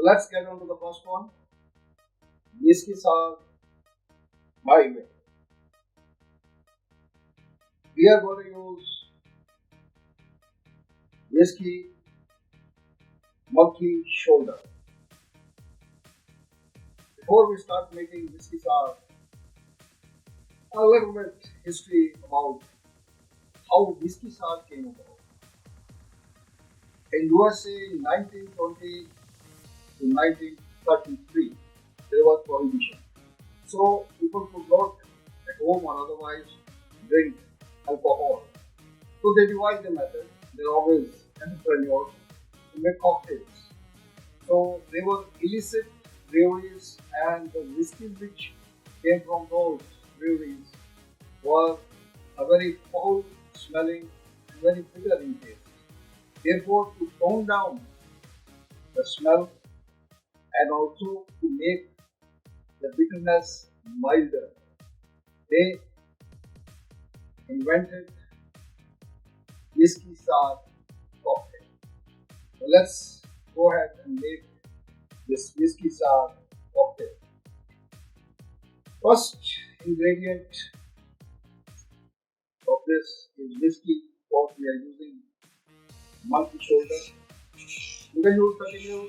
let's get on to the first one. Whiskys are my way. We are going to use whiskey monkey shoulder. Before we start making whiskey sour, a little bit history about how whiskey sour came about. In USA in 1920 to 1933, there was prohibition. So people could not at home or otherwise drink alcohol. So they devised a method. They're always entrepreneurs to make cocktails. So they were illicit breweries, and the whiskeys which came from those breweries were a very foul smelling and very bitter in taste. Therefore, to tone down the smell and also to make the bitterness milder, they invented Whisky Sour Cocktail. So let's go ahead and make this Whisky Sour Cocktail. First ingredient of this is whiskey. What we are using, monkey shoulder. You can use 30 ml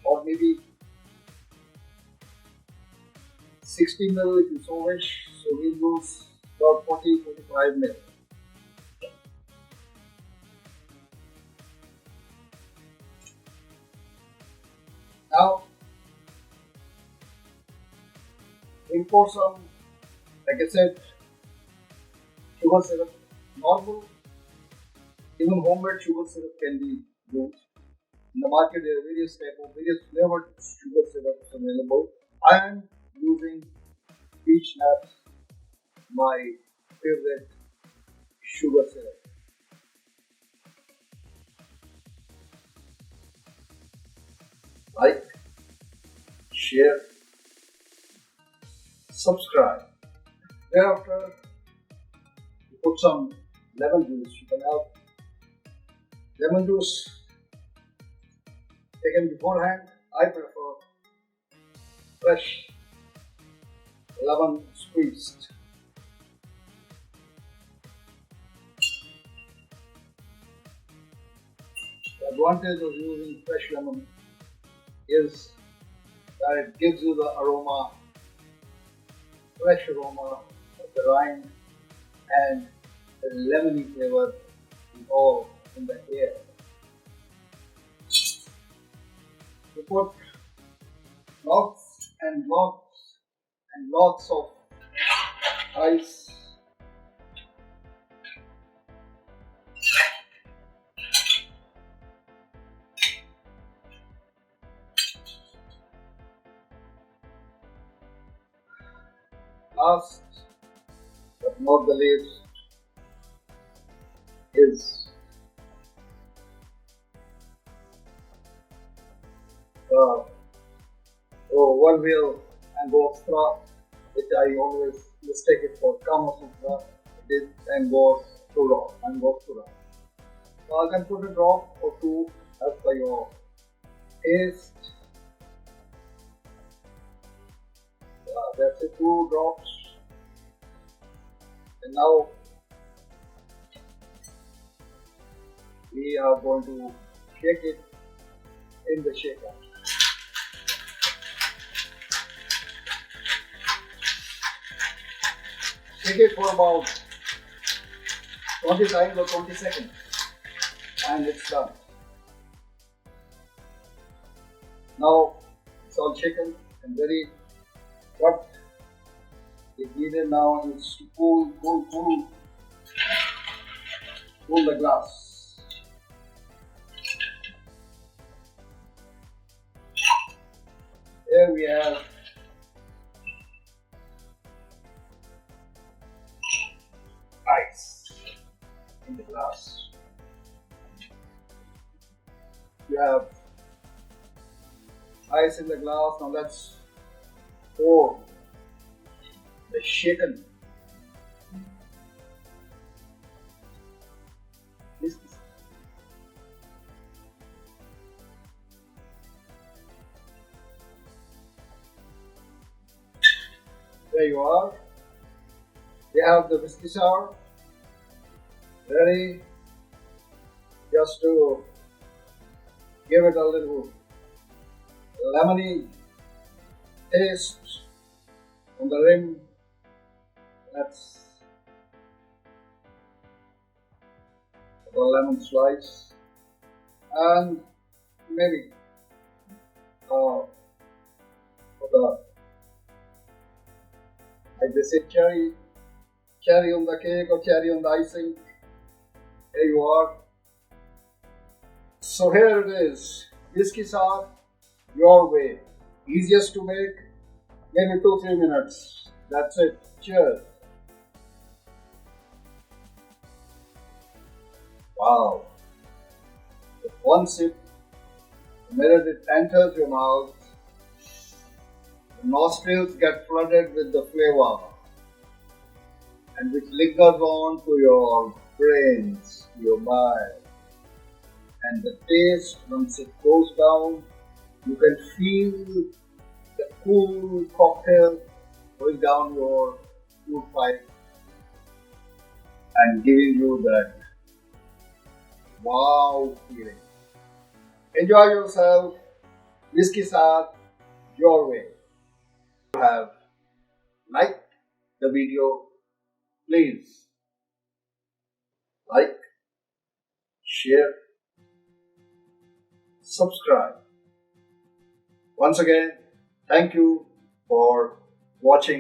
or maybe 60 ml if you so wish. So we use about 40-45 ml. Now we pour some, like I said, sugar syrup. Normal, even homemade sugar syrup can be used. In the market there are various flavored sugar syrups available. I am using peach nuts, my favorite sugar syrup. Like, share, subscribe. Thereafter, you put some lemon juice. You can have lemon juice taken beforehand. I prefer fresh lemon squeezed. The advantage of using fresh lemon is that it gives you the aroma, fresh aroma of the rind, and the lemony flavor is all in the air. You put lots and lots and lots of ice. Last but not the least is one wheel Angostura, which I always mistake it for Kama Sutra. It is Angostura. So I can put a drop or two as per your taste. That's it, 2 drops. And now we are going to shake it in the shaker. Shake it for about 20 times or 20 seconds, and it's done. Now it's all shaken and ready. What is needed now is to cool the glass. Here we have ice in the glass. You have ice in the glass. Now let's pour the shaken whiskey. There you are. We have the whiskey sour ready, just to give it a little lemony taste on the rim. Let's put a lemon slice and maybe put a, like they say, cherry on the cake or cherry on the icing. Here you are. So here it is. Whiskey sour your way. Easiest to make, maybe 2-3 minutes. That's it. Cheers. Wow. With one sip, the minute it enters your mouth, the nostrils get flooded with the flavor, and which lingers on to your brains, to your bile. And the taste, once it goes down, you can feel the cool cocktail going down your food pipe and giving you that wow feeling. Enjoy yourself. Whiskey sour your way. If you have liked the video, please like, share, subscribe. Once again, thank you for watching.